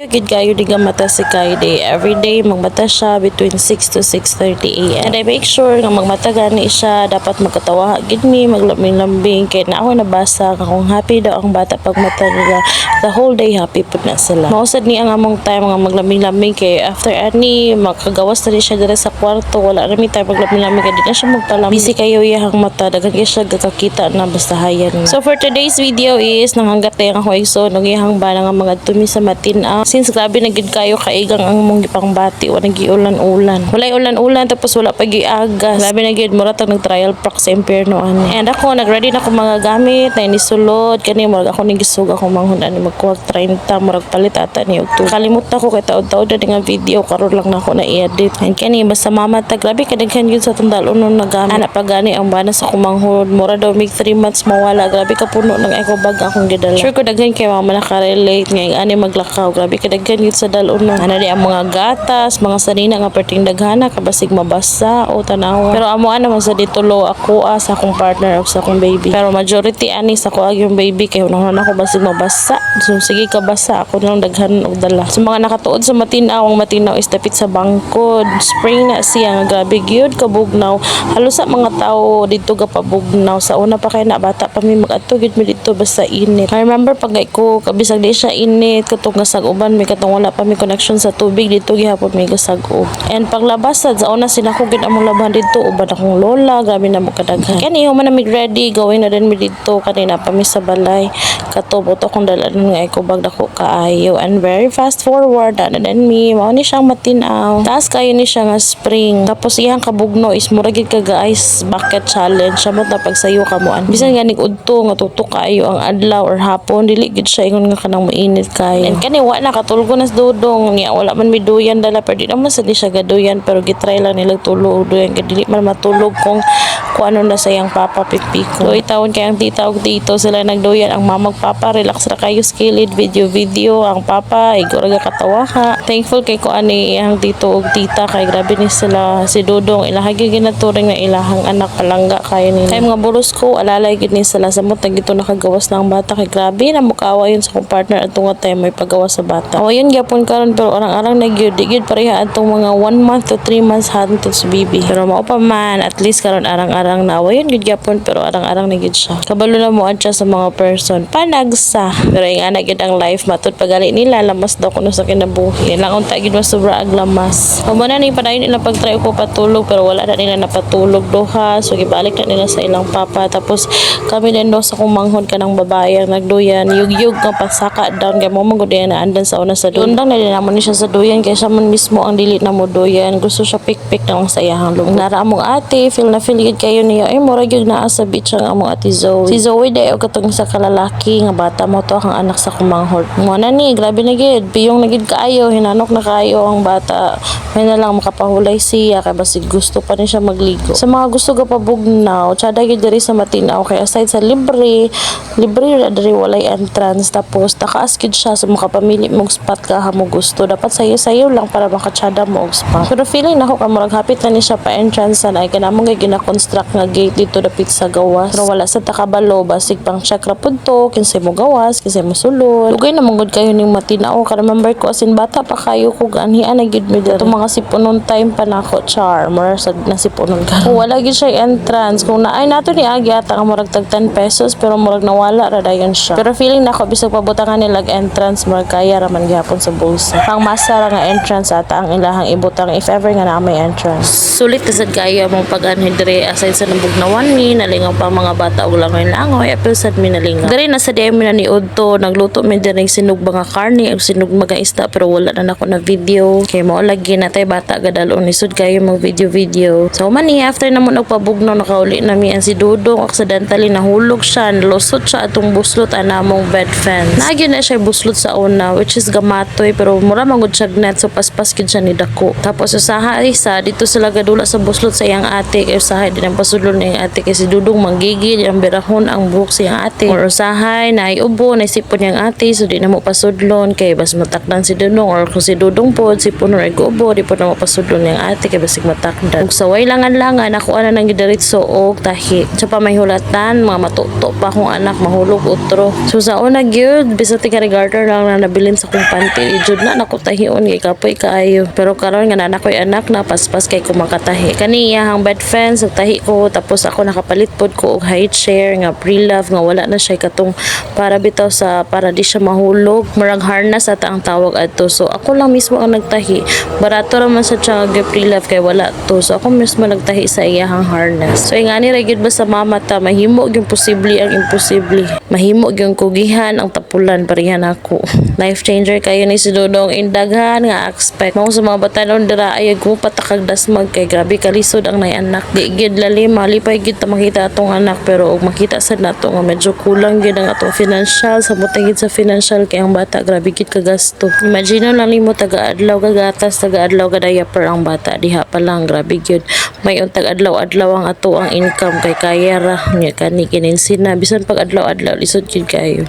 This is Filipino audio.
Good kayo di ka mata si Kaide. Everyday magmata siya between 6 to 6:30 a.m. And I make sure nga magmata gani siya. Dapat magkatawa gid mi maglambing-lambing kay na ako nabasa nga kung happy daw ang bata pag mata nila. The whole day happy pud na sila. Mausad ni ang among time nga maglambing-lambing kay after ani makagawas na rin siya dira sa kwarto. Wala na mi time maglambing-lambing kay di na siya magpalam. Busy kayo iyang mata daghan kay siya gakakita na basta hayan. So for today's video is nanghanggat tayong ako iso nung iyang bala nga mga tumi sa matin. Since grabe na gid kayo kaigang ang mong gipangbati wa nagiulan-ulan. Walay ulan-ulan tapos wala pa giagas. Grabe na gid mura tag nag-trial pack sa impyerno ani. And ako nagready na ko mga gamit na inisulod kani murag ako nigisug ako manghun ani magkuha 30 murag palit ata ni og kalimut ko kay taod-taod na nga video karon lang na ako na i-edit. And kani basta mama ta grabe kadaghan gyud sa tandal unon na gamit. Ana pa gani ang bana sa kumanghod mura daw mig 3 months mawala. Grabe ka puno ng eco bag akong gidala. Sure ko daghan kay mama naka-relate nga ani maglakaw. Grabe kadaghan yun sa daluno. Ana di ang mga gatas, mga sanina nga perting daghana kabasig mabasa o tanaw. Pero amo naman sa ditulo ako sa akong partner o sa akong baby. Pero majority ani sa ko yung baby kay unahon ako basig mabasa. So sige ka basa ako nang daghan og dala. Sa mga nakatuod sa matinaw, ang matinaw is dapit sa bangkod. Spring na siya nga grabe gyud kabugnaw. Halos sa mga tao dito ga pabugnaw. Sa una pa kay na bata pa mi mag-adto gyud mi dito basta init. I remember pag ko kabisag di siya init katong gasag-uban may katong wala pa may connection sa tubig dito gihapon may gasag-ub. And paglabas sa una sila ko gid among labahan dito uban akong lola grabe na mo kadaghan. Kani human na mig ready gawin na din mi dito kanina pa mi sa balay. Katubot akong dalan nga ko bag dako kaayo and very fast forward na din mi mao ni siyang matinaw. Taas kayo ni siya nga spring. Tapos iyang kabugno is mura gid kaga ice bucket challenge. Samot na pagsayo ka mo an. Bisan nga udto nga tutok kayo ang adlaw or hapon dili gid siya ingon nga kanang mainit kayo. And kani wa na katulgo nas dudong niya wala man mi duyan dala pero di naman sa di siya gaduyan pero gitry lang nila tulog duyan kay dili man matulog kung ano na sayang papa pipiko. So itawon kay ang tita og tito sila nagduyan ang mamag papa relax ra kayo skilled video ang papa igor ga katawa ka. Thankful kay ko ani ang tito og tita kay grabe ni sila si dudong ilahagi ginaturing na ilahang anak palangga kayo nila. Kay mga buros ko alalay gid ni sila samot gito nakagawas na ang bata kay grabe na mukawa yun sa kong partner at tunga tayo may pagawas sa bata. Awayon gyapon karon pero arang-arang nagyud digid pareha atong mga 1 month to 3 months hantud sa baby. Pero mao pa man at least karon arang-arang na awayon gyud gyapon pero arang-arang na gyud siya. Kabalo na mo adya sa mga person panagsa. Pero nga na gyud ang life matud pagali nila lamas daw kuno sa kinabuhi. Lang unta gyud sobra ag lamas. Mo na ni padayon nila pagtry ko patulog pero wala na nila napatulog duha. So gibalik na nila sa ilang papa tapos kami din do sa kumanghon kanang babae ang nagduyan yug-yug nga pasaka down kay mo magud na andan sa una sa doon lang na mo ni siya sa duyan kay siya man mismo ang dili na mo duyan gusto siya pikpik na lang sa iyang lung nara among ate feel gid kayo niya ay mura gyud naa sa beach ang among ate Zoe si Zoe day og katong sa kalalaki nga bata mo to ang anak sa kumanghon mo na ni grabe na gid piyong na gid kaayo hinanok na kaayo ang bata may na lang makapahulay siya kay basig gusto pa ni siya magligo sa mga gusto ga pabugnaw tsada gid diri sa matinaw kay aside sa libre na diri walay entrance tapos takaas gid siya sa makapamili mong spot ka mo gusto dapat sayo lang para makatsada mo og spot pero feeling nako ka murag hapit na ni siya pa entrance na ay kanamo nga gina-construct nga gate dito dapit sa gawas pero wala sa takabalo basig pang check ra pud to kinsay mo gawas kinsay mo sulod ugay na manggod kayo ning matinaw ka remember ko asin bata pa kayo ko ganhian na gid mi dito mga sipunon time pa nako char mura sa nasipunon ka wala gid siya entrance kung naay nato ni agi ata nga murag tag 10 pesos pero murag nawala ra dayon siya pero feeling nako bisag pabutangan nila entrance murag kaya raman gyapon sa bulsa pang masa ra nga entrance ata ang ilahang ibutang if ever nga na may entrance sulit kasad kaya mong pag-anhin dire aside sa nabugnawan ni nalingaw pa mga bata og langoy langoy apil sad mi nalingaw dire nasa DM na ni udto nagluto mi dire sinog mga karne ug sinog mga isda pero wala na nako na video kay mao lagi natay bata gadalon isud kayo mag video so man ni after na mo nagpabugnaw nakauli na mi ang si Dudong accidentally nahulog siya lusot siya atong buslot anamong bed fence nagyo na siya buslot sa una which is gamatoy pero mura mangud siya net so paspas gid siya ni dako tapos usaha isa dito sila gadula sa buslot sa iyang ate kay usahay din ang pasudlon ni ate kay si Dudong manggigil ang birahon ang buhok sa iyang ate or usahay na ubo na sipon yang ate so di na mo pasudlon kay bas matakdan si Dudong or kung si Dudong pod si puno ay ubo di po na mo pasudlon yang ate kay basig matakdan ug saway langan-langan ako ana nang gidiretso og tahi sa pamahulatan mga matuto pa akong anak mahulog utro so sa una gyud bisag tiga garter lang na nabilin sa akong panty jud na nako tahion kay kapoy kaayo. Pero karon nga na ko'y anak na paspas kay ko makatahi. Kani iyahang bed fans tahi ko tapos ako nakapalit pod ko og high chair nga pre-love nga wala na siya katong para bitaw sa para di siya mahulog. Murag harness ata ang tawag adto. So ako lang mismo ang nagtahi. Barato ra man sa siya nga pre-love kay wala to. So ako mismo nagtahi sa iyahang harness. So ingani ra gyud ba sa mama ta mahimo gyud posible ang imposible. Mahimo gyud kugihan ang tapulan parehan ako. Life changer kayo ni si Dodong indaghan nga expect mo sa mga batanon dira ay ko patakag dasmag kay grabe kalisod ang nay anak. Di gyud lalim malipay gyud ta makita atong anak pero og makita sad nato nga medyo kulang gyud ang atong financial sa mutang sa financial kay ang bata grabe gyud ka gasto. Imagine lang nimo taga-adlaw ka gatas, taga-adlaw ka diaper ang bata diha pa lang grabe gyud. May untag adlaw-adlaw ang ato ang income kay kaya ra nya kani kinin sina bisan pag adlaw-adlaw lisod gyud kayo.